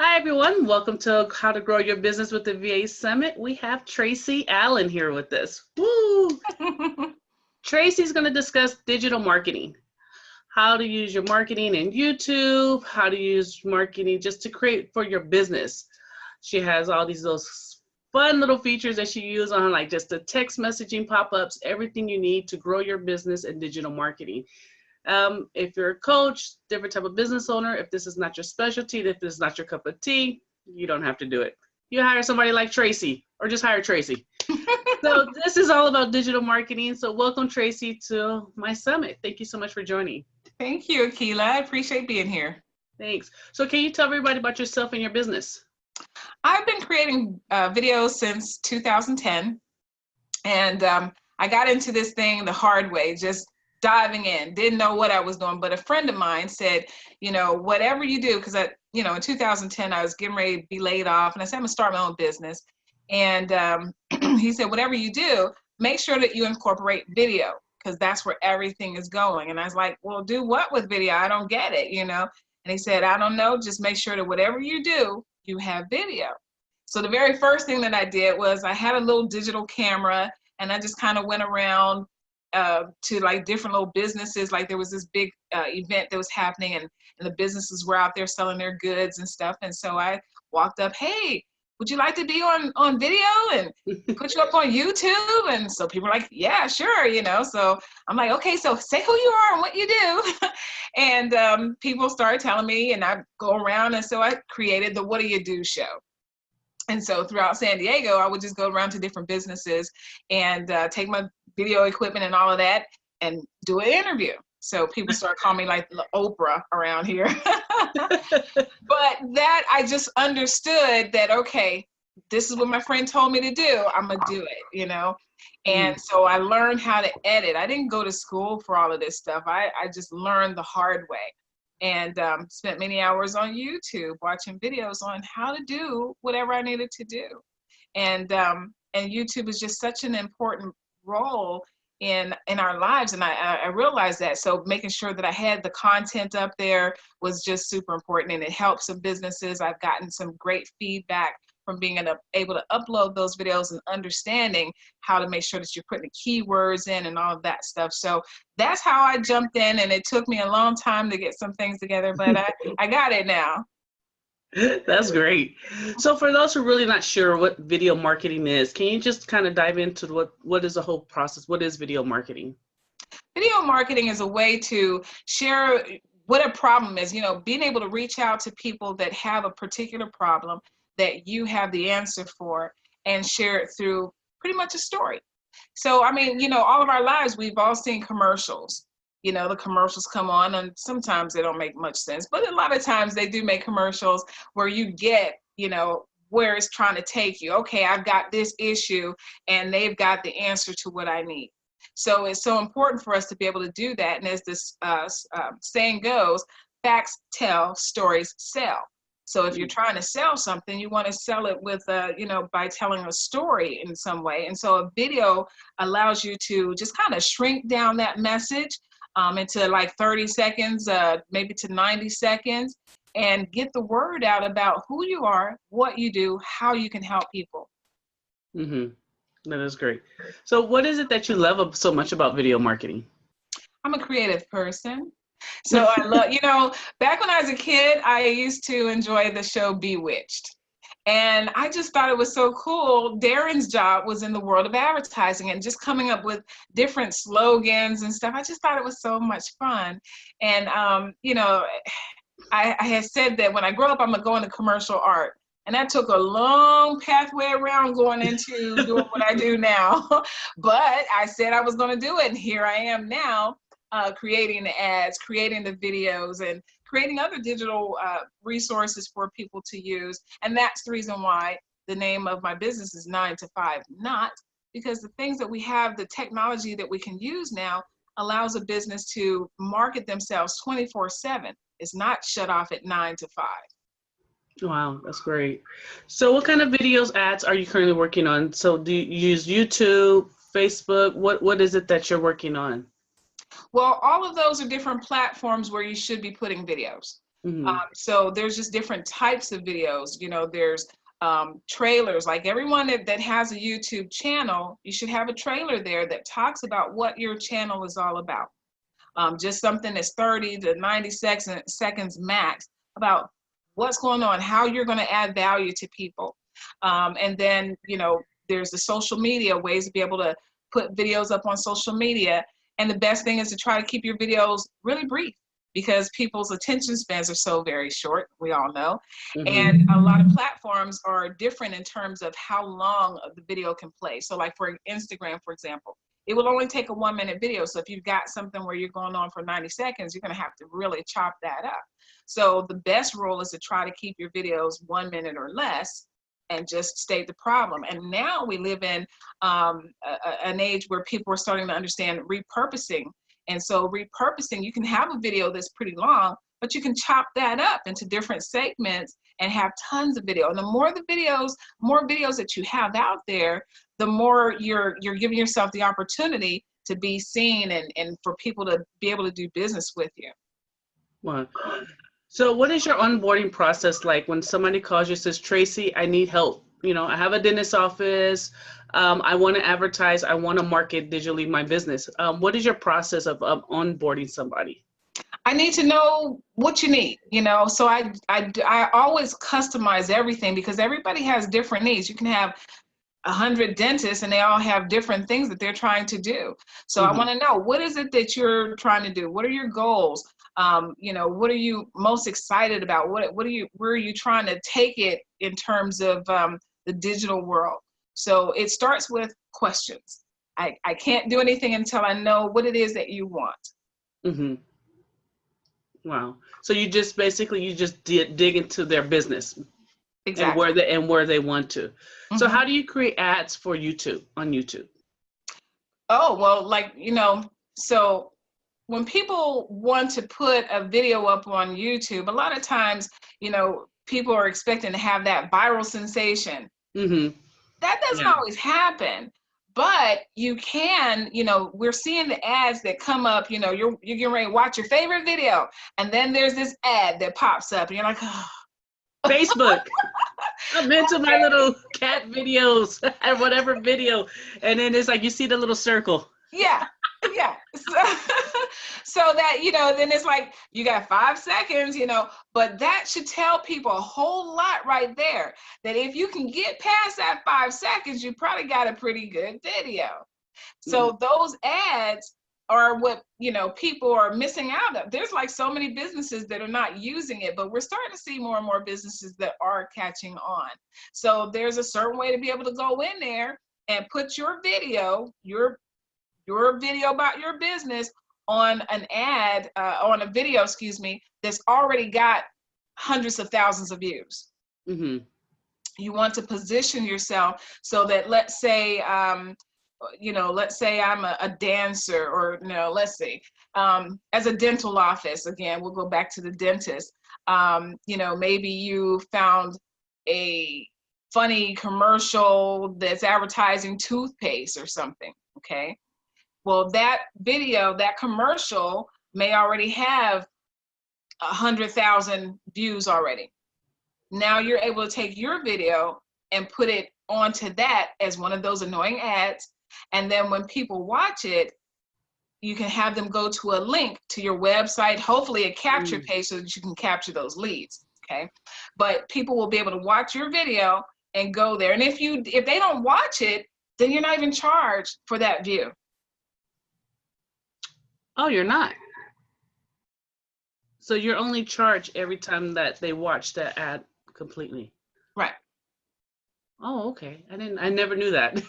Hi, everyone. Welcome to How to Grow Your Business with the VA Summit. We have Tracy Allen here with us. Woo! Tracy's going to discuss digital marketing, how to use your marketing in YouTube, how to use marketing just to create for your business. She has all those fun little features that she uses on like just the text messaging pop-ups, everything you need to grow your business in digital marketing. If you're a coach, different type of business owner, if this is not your specialty, if this is not your cup of tea, you don't have to do it. You hire somebody like Tracy or just hire Tracy. So this is all about digital marketing. So welcome, Tracy, to my summit. Thank you so much for joining. Thank you, Akila. I appreciate being here. Thanks. So can you tell everybody about yourself and your business? I've been creating videos since 2010, and I got into this thing the hard way, just diving in, didn't know what I was doing, but a friend of mine said, whatever you do, because in 2010, I was getting ready to be laid off, and I said, I'm gonna start my own business. And he said, whatever you do, make sure that you incorporate video, because that's where everything is going. And I was like, well, do what with video? I don't get it, And he said, I don't know, just make sure that whatever you do, you have video. So the very first thing that I did was I had a little digital camera, and I just kind of went around to like different little businesses. Like there was this big event that was happening, and the businesses were out there selling their goods and stuff. And so I walked up, hey, would you like to be on video and put you up on YouTube? And so people were like, yeah, sure, So I'm like, okay, so say who you are and what you do. And people started telling me, and I go around, and so I created the What Do You Do show. And so throughout San Diego, I would just go around to different businesses and take my video equipment and all of that and do an interview. So people start calling me like the Oprah around here. But that I just understood that, okay, this is what my friend told me to do. I'm going to do it, And so I learned how to edit. I didn't go to school for all of this stuff. I just learned the hard way. And spent many hours on YouTube watching videos on how to do whatever I needed to do. And YouTube is just such an important role in our lives. And I realized that. So making sure that I had the content up there was just super important. And it helps some businesses. I've gotten some great feedback from being able to upload those videos and understanding how to make sure that you're putting the keywords in and all of that stuff. So that's how I jumped in, and it took me a long time to get some things together, but I got it now. That's great. So for those who are really not sure what video marketing is, can you just kind of dive into what is the whole process? What is video marketing? Video marketing is a way to share what a problem is, being able to reach out to people that have a particular problem that you have the answer for and share it through pretty much a story. So, I mean, all of our lives, we've all seen commercials. The commercials come on, and sometimes they don't make much sense, but a lot of times they do make commercials where you get, where it's trying to take you. Okay, I've got this issue, and they've got the answer to what I need. So it's so important for us to be able to do that. And as this saying goes, facts tell, stories sell. So if you're trying to sell something, you want to sell it with, by telling a story in some way. And so a video allows you to just kind of shrink down that message into like 30 seconds, maybe to 90 seconds, and get the word out about who you are, what you do, how you can help people. That is great. So what is it that you love so much about video marketing? I'm a creative person. So I love, back when I was a kid, I used to enjoy the show Bewitched. And I just thought it was so cool. Darren's job was in the world of advertising and just coming up with different slogans and stuff. I just thought it was so much fun. And, I had said that when I grow up, I'm going to go into commercial art. And that took a long pathway around going into doing what I do now. But I said I was going to do it. And here I am now. Creating the ads, creating the videos, and creating other digital resources for people to use. And that's the reason why the name of my business is 9 to 5, not because the things that we have, the technology that we can use now allows a business to market themselves 24/7. It's not shut off at 9 to 5. Wow, that's great. So what kind of videos, ads are you currently working on? So do you use YouTube, Facebook? What is it that you're working on? Well, all of those are different platforms where you should be putting videos. Mm-hmm. So there's just different types of videos. You know, there's trailers. Like everyone that has a YouTube channel, you should have a trailer there that talks about what your channel is all about. Just something that's 30 to 90 seconds max about what's going on, how you're going to add value to people. And then, you know, there's the social media ways to be able to put videos up on social media. And the best thing is to try to keep your videos really brief, because people's attention spans are so very short, we all know. Mm-hmm. And a lot of platforms are different in terms of how long the video can play. So like for Instagram, for example, it will only take a 1-minute video. So if you've got something where you're going on for 90 seconds, you're going to have to really chop that up. So the best rule is to try to keep your videos 1 minute or less and just state the problem. And now we live in an age where people are starting to understand repurposing. And so repurposing, you can have a video that's pretty long, but you can chop that up into different segments and have tons of video. And the more videos that you have out there, the more you're giving yourself the opportunity to be seen and for people to be able to do business with you. Wow. So what is your onboarding process like when somebody calls you and says, Tracy, I need help? You know, I have a dentist office. I want to advertise. I want to market digitally my business. What is your process of onboarding somebody? I need to know what you need, you know, so I always customize everything because everybody has different needs. You can have 100 dentists and they all have different things that they're trying to do. So I want to know, what is it that you're trying to do? What are your goals? You know, what are you most excited about? Where are you trying to take it in terms of the digital world? So it starts with questions. I can't do anything until I know what it is that you want. Mm-hmm. Wow. So you just basically dig into their business. Exactly. And where they want to. Mm-hmm. So how do you create ads for YouTube on YouTube? Oh, well, like, you know, so when people want to put a video up on YouTube, a lot of times, you know, people are expecting to have that viral sensation. Mm-hmm. That doesn't always happen. But you can, you know, we're seeing the ads that come up, you know, you're getting ready to watch your favorite video. And then there's this ad that pops up and you're like, oh. Facebook. I'm into my little cat videos and whatever video. And then it's like, you see the little circle. Yeah. Yeah. So that, you know, then it's like, you got 5 seconds, you know, but that should tell people a whole lot right there, that if you can get past that 5 seconds, you probably got a pretty good video. So those ads are what, you know, people are missing out of. There's like so many businesses that are not using it, but we're starting to see more and more businesses that are catching on. So there's a certain way to be able to go in there and put your video, your video about your business on an ad, on a video, excuse me, that's already got hundreds of thousands of views. Mm-hmm. You want to position yourself so that, let's say, you know, let's say I'm a dancer, or, you know, let's say, as a dental office, again, we'll go back to the dentist, you know, maybe you found a funny commercial that's advertising toothpaste or something, okay? Well, that video, that commercial may already have 100,000 views already. Now you're able to take your video and put it onto that as one of those annoying ads. And then when people watch it, you can have them go to a link to your website, hopefully a capture page so that you can capture those leads, okay? But people will be able to watch your video and go there. And if they don't watch it, then you're not even charged for that view. Oh, you're not. So you're only charged every time that they watch that ad completely. Right. Oh, okay. I never knew that.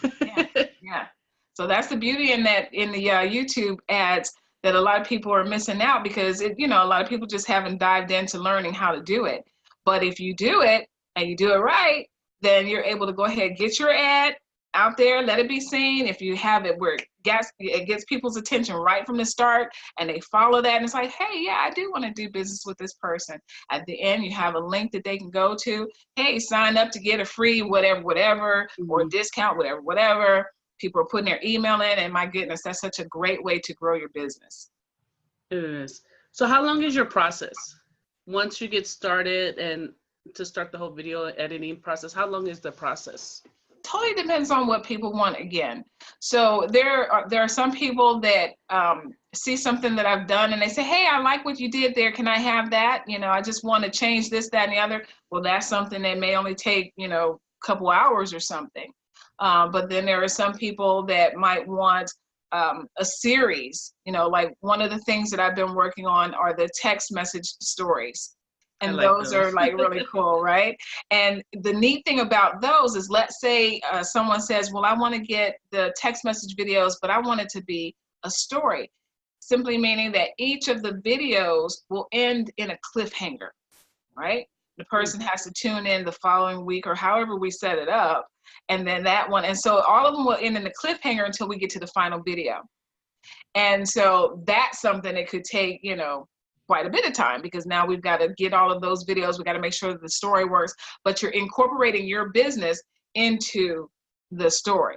Yeah. So that's the beauty in the YouTube ads, that a lot of people are missing out, because you know, a lot of people just haven't dived into learning how to do it. But if you do it and you do it right, then you're able to go ahead, get your ad out there, let it be seen. If you have it where it gets people's attention right from the start and they follow that, and it's like, hey, yeah, I do want to do business with this person. At the end, you have a link that they can go to. Hey, sign up to get a free whatever, or a discount, whatever. People are putting their email in, and my goodness, that's such a great way to grow your business. It is. So how long is your process? once you get started and to start the whole video editing process, how long is the process? Totally depends on what people want again. So there are some people that see something that I've done and they say, hey, I like what you did there. Can I have that? You know, I just want to change this, that, and the other. Well, that's something that may only take, you know, a couple hours or something. But then there are some people that might want a series, you know, like one of the things that I've been working on are the text message stories. And like those are those. like really cool, right? And the neat thing about those is, let's say someone says, well, I want to get the text message videos, but I want it to be a story. Simply meaning that each of the videos will end in a cliffhanger, right? The person has to tune in the following week or however we set it up. And then that one, and so all of them will end in the cliffhanger until we get to the final video. And so that's something that could take, you know, quite a bit of time, because now we've got to get all of those videos. We got to make sure that the story works, but you're incorporating your business into the story.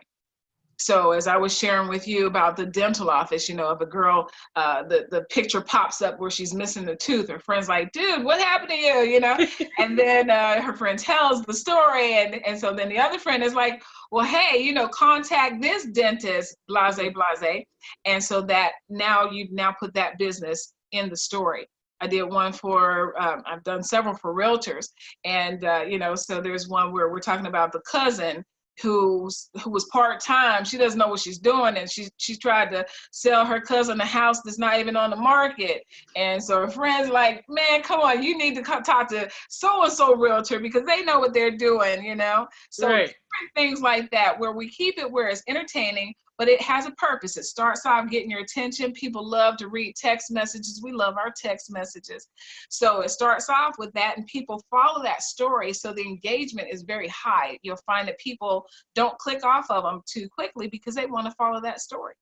So as I was sharing with you about the dental office, you know, if a girl, the picture pops up where she's missing the tooth, her friend's like, dude, what happened to you? You know, and then her friend tells the story. And so then the other friend is like, well, hey, you know, contact this dentist, blase, blase. And so that now you now put that business in the story. I did one for, I've done several for realtors. And, you know, so there's one where we're talking about the cousin who was part-time. She doesn't know what she's doing, and she tried to sell her cousin a house that's not even on the market. And so her friends like, man, come on, you need to come talk to so-and-so realtor because they know what they're doing, you know? So Right. different things like that, where we keep it where it's entertaining, but it has a purpose. It starts off getting your attention. People love to read text messages. We love our text messages. So it starts off with that, and people follow that story. So the engagement is very high. You'll find that people don't click off of them too quickly because they want to follow that story.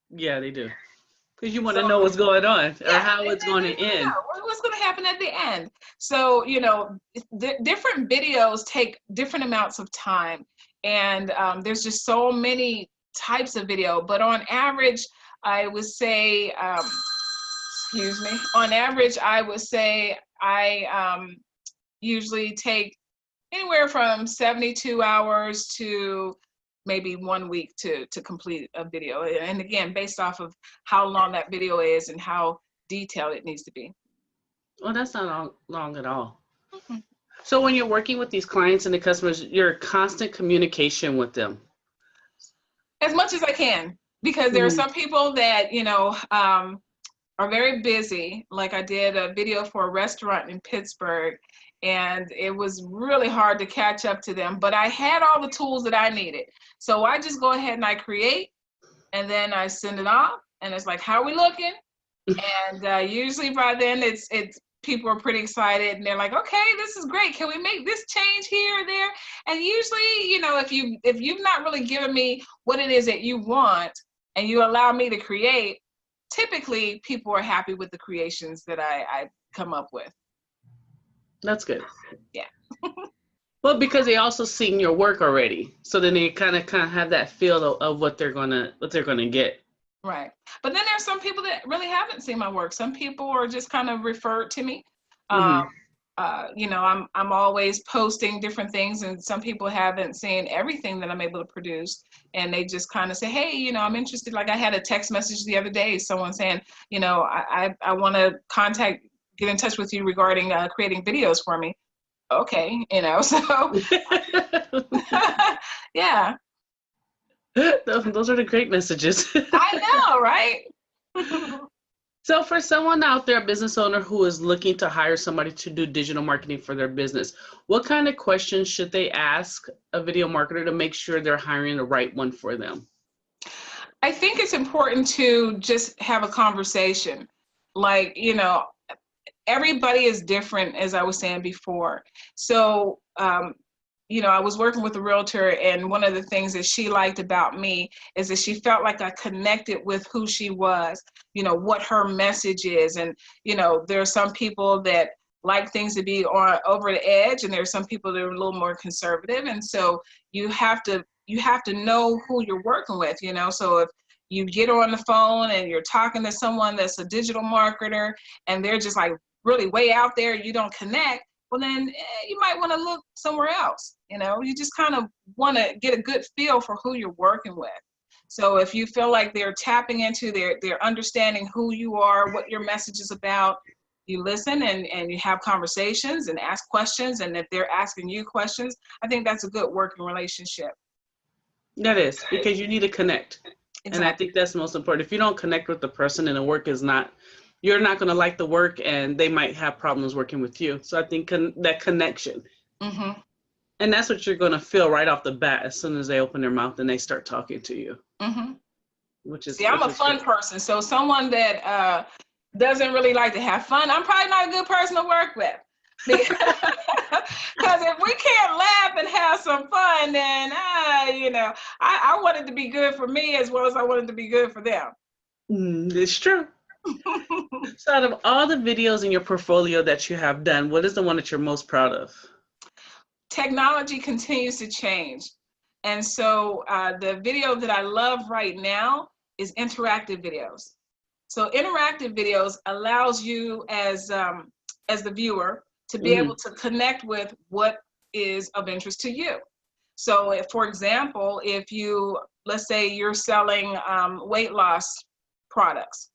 Yeah, they do. Because you want to know what's going on or how it's going to end. What's going to happen at the end. So, you know, different videos take different amounts of time. And there's just so many types of video, but on average, I would say, excuse me, on average, I would say I usually take anywhere from 72 hours to maybe 1 week to complete a video. And again, based off of how long that video is and how detailed it needs to be. Well, that's not long at all. Mm-hmm. So when you're working with these clients and the customers, you're in constant communication with them. As much as I can, because there are some people that, you know, are very busy. Like I did a video for a restaurant in Pittsburgh, and it was really hard to catch up to them, but I had all the tools that I needed. So I just go ahead and I create, and then I send it off, and it's like, how are we looking? And usually by then it's people are pretty excited, and they're like, okay, this is great. Can we make this change here or there? And usually, you know, if you've not really given me what it is that you want and you allow me to create, typically people are happy with the creations that I come up with. That's good. Yeah. Well, because they also seen your work already, so then they kind of have that feel of what they're gonna get. Right. But then there's some people that really haven't seen my work. Some people are just kind of referred to me. You know, I'm always posting different things, and some people haven't seen everything that I'm able to produce, and they just kind of say, hey, you know, I'm interested. Like I had a text message the other day, someone saying, you know, I want to get in touch with you regarding creating videos for me. Okay, you know, so yeah. Those are the great messages. I know, right? So for someone out there, a business owner who is looking to hire somebody to do digital marketing for their business, what kind of questions should they ask a video marketer to make sure they're hiring the right one for them? I think it's important to just have a conversation. Like, you know, everybody is different, as I was saying before. So, you know, I was working with a realtor, and one of the things that she liked about me is that she felt like I connected with who she was, you know, what her message is. And, you know, there are some people that like things to be over the edge, and there are some people that are a little more conservative. And so you have to know who you're working with, you know. So if you get on the phone and you're talking to someone that's a digital marketer and they're just like really way out there, you don't connect, well then you might want to look somewhere else. You just kind of want to get a good feel for who you're working with. So if you feel like they're tapping into they're understanding who you are, what your message is about, you listen and you have conversations and ask questions. And if they're asking you questions, I think that's a good working relationship. That is, because you need to connect. Exactly. And I think that's most important. If you don't connect with the person and the work is not, you're not going to like the work and they might have problems working with you. So I think that connection. Mm-hmm. And that's what you're going to feel right off the bat as soon as they open their mouth and they start talking to you. Mm-hmm. See, I'm a fun person. So someone that doesn't really like to have fun, I'm probably not a good person to work with. Because if we can't laugh and have some fun, then, I want it to be good for me as well as I want it to be good for them. It's true. So out of all the videos in your portfolio that you have done, what is the one that you're most proud of? Technology continues to change. And so the video that I love right now is interactive videos. So interactive videos allows you as the viewer to be able to connect with what is of interest to you. So if, for example, let's say you're selling weight loss products.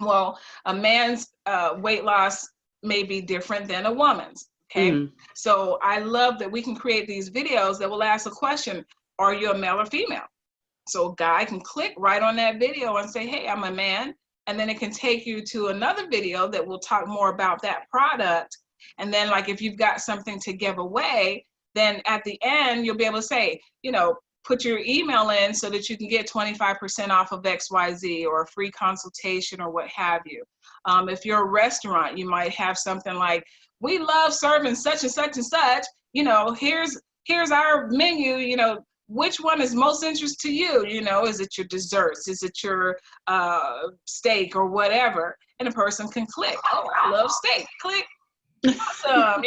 Well, a man's weight loss may be different than a woman's. Okay. So I love that we can create these videos that will ask a question, are you a male or female? So a guy can click right on that video and say, hey, I'm a man. And then it can take you to another video that will talk more about that product. And then like if you've got something to give away, then at the end, you'll be able to say, put your email in so that you can get 25% off of XYZ or a free consultation or what have you. If you're a restaurant, you might have something like, we love serving such and such and such, here's our menu, which one is most interest to you? Is it your desserts? Is it your steak or whatever? And a person can click, oh, I love steak, click. Awesome,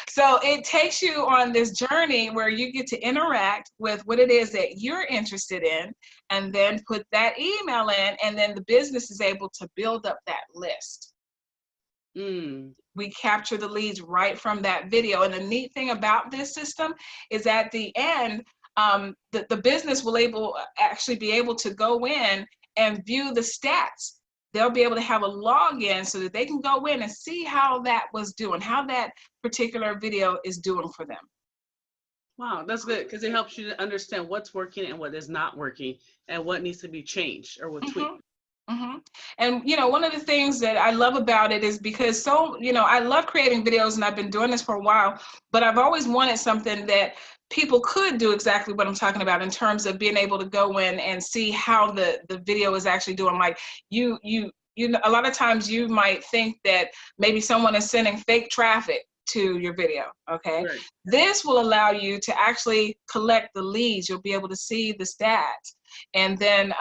so it takes you on this journey where you get to interact with what it is that you're interested in and then put that email in, and then the business is able to build up that list. We capture the leads right from that video. And the neat thing about this system is at the end, the business will actually be able to go in and view the stats. They'll be able to have a login so that they can go in and see how that was doing, how that particular video is doing for them. Wow, that's good, because it helps you to understand what's working and what is not working and what needs to be changed or what tweaked. And, one of the things that I love about it is because I love creating videos and I've been doing this for a while, but I've always wanted something that people could do exactly what I'm talking about in terms of being able to go in and see how the video is actually doing. Like a lot of times you might think that maybe someone is sending fake traffic to your video. Okay. Right. This will allow you to actually collect the leads. You'll be able to see the stats. And then,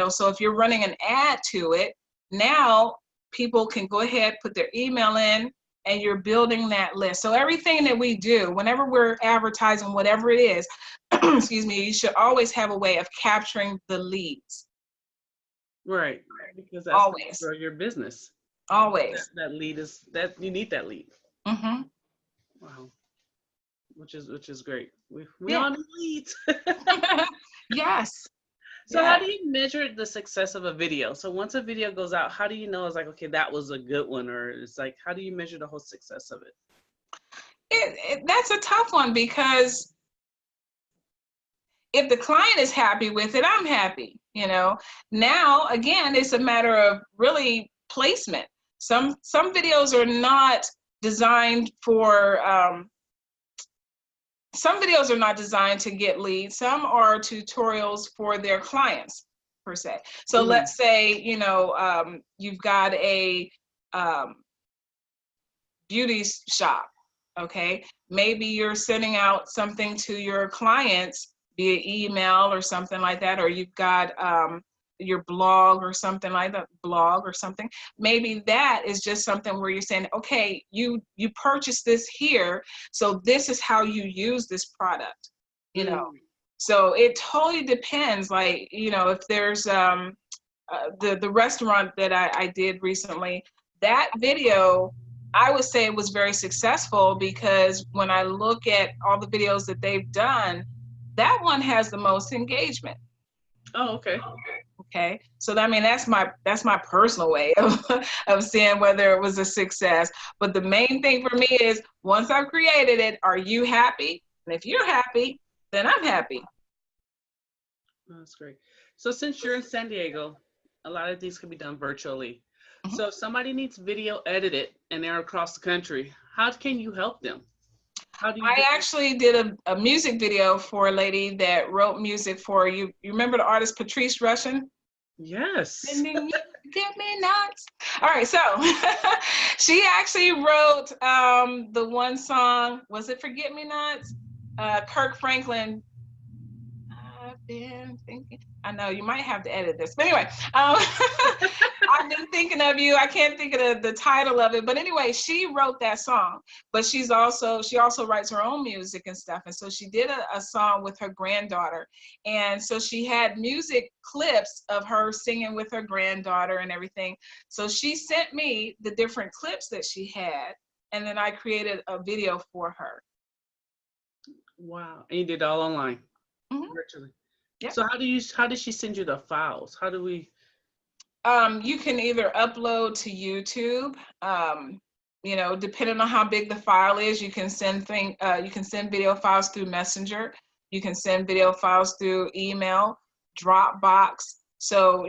so if you're running an ad to it, now people can go ahead, put their email in, and you're building that list. So everything that we do, whenever we're advertising, whatever it is, excuse me, you should always have a way of capturing the leads. Right. Because that's always for your business. Always. That lead is that you need that lead. Wow. Which is great. We all need leads. Yes. So how do you measure the success of a video? So once a video goes out, how do you know it's like, okay, that was a good one? Or it's like, how do you measure the whole success of it? That's a tough one, because if the client is happy with it, I'm happy, Now, again, it's a matter of really placement. Some videos are not designed for, some videos are not designed to get leads. Some are tutorials for their clients, per se. So let's say, you've got a beauty shop, okay? Maybe you're sending out something to your clients via email or something like that, or you've got your blog or something like that, maybe that is just something where you're saying, okay, you purchased this here, so this is how you use this product, So it totally depends. Like, if there's the restaurant that I did recently, that video, I would say, was very successful, because when I look at all the videos that they've done, that one has the most engagement. Oh, okay. Okay, so I mean, that's my personal way of seeing whether it was a success. But the main thing for me is, once I've created it, are you happy? And if you're happy, then I'm happy. That's great. So since you're in San Diego, a lot of these can be done virtually. Mhm. So if somebody needs video edited and they're across the country, how can you help them? How do you I actually did a music video for a lady that wrote music for you. You remember the artist Patrice Rushen? Yes. Get me nuts. All right, so she actually wrote the one song. Was it "Forget Me Nots"? Kirk Franklin. I've been thinking. I know you might have to edit this, but anyway, I've been thinking of you. I can't think of the title of it, but anyway, she wrote that song. But she also writes her own music and stuff, and so she did a song with her granddaughter, and so she had music clips of her singing with her granddaughter and everything. So she sent me the different clips that she had, and then I created a video for her. Wow. And you did it all online, virtually. Yep. So how did she send you the files? How do we? You can either upload to YouTube. Depending on how big the file is, you can send video files through Messenger. You can send video files through email, Dropbox. So,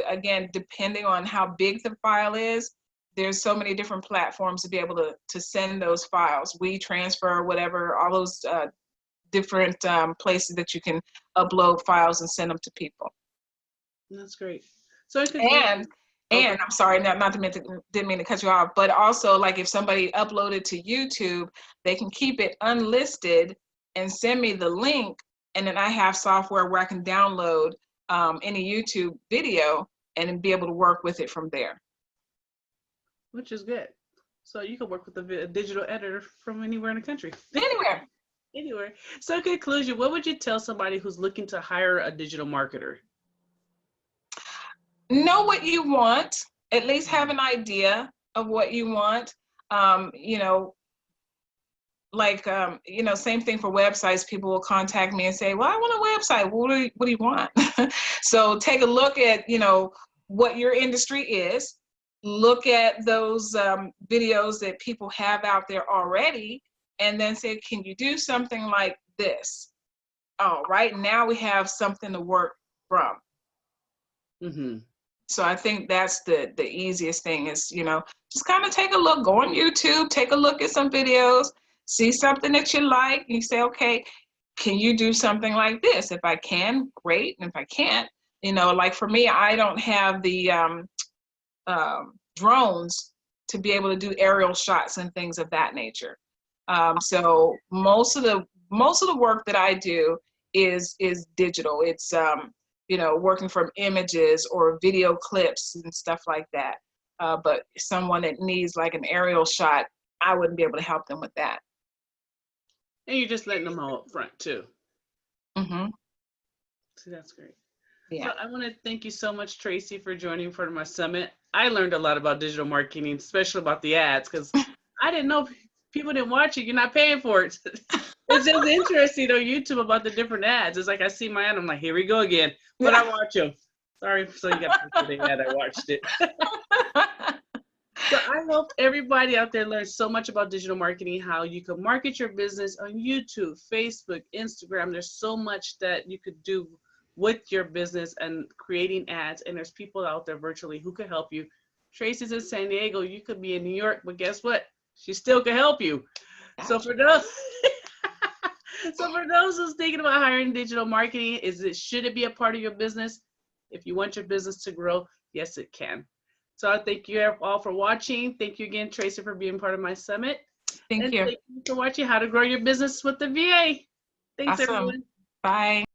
again, depending on how big the file is, there's so many different platforms to be able to send those files. WeTransfer, whatever, all those different places that you can upload files and send them to people. That's great. So And I'm sorry, didn't mean to cut you off, but also, like, if somebody uploaded to YouTube, they can keep it unlisted and send me the link, and then I have software where I can download any YouTube video and then be able to work with it from there. Which is good. So you can work with a digital editor from anywhere in the country. Anywhere. Anywhere. So in conclusion, what would you tell somebody who's looking to hire a digital marketer? Know what you want. At least have an idea of what you want. Same thing for websites. People will contact me and say, well, I want a website. What do you want? So take a look at, what your industry is. Look at those videos that people have out there already, and then say, can you do something like this? Oh, right now we have something to work from. Mm-hmm. So I think that's the easiest thing is, just kind of take a look, go on YouTube, take a look at some videos, see something that you like, and you say, okay, can you do something like this? If I can, great. And if I can't, like for me, I don't have the drones to be able to do aerial shots and things of that nature. So most of the work that I do is digital. It's working from images or video clips and stuff like that. But someone that needs like an aerial shot, I wouldn't be able to help them with that. And you're just letting them know up front too. Mm-hmm. See, that's great. Yeah. So I want to thank you so much, Tracy, for joining for my summit. I learned a lot about digital marketing, especially about the ads, because I didn't know people didn't watch it. You're not paying for it. It's just interesting on YouTube about the different ads. It's like I see my ad, I'm like, here we go again. But I watch them. Sorry, so you got to the ad. I watched it. So I hope everybody out there learns so much about digital marketing, how you can market your business on YouTube, Facebook, Instagram. There's so much that you could do with your business and creating ads. And there's people out there virtually who can help you. Tracy's in San Diego. You could be in New York, but guess what? She still can help you. So for those who's thinking about hiring digital marketing, should it be a part of your business? If you want your business to grow, yes, it can. So I thank you all for watching. Thank you again, Tracy, for being part of my summit. Thank you. Thank you for watching How to Grow Your Business with the VA. Thanks, awesome. everyone. Bye.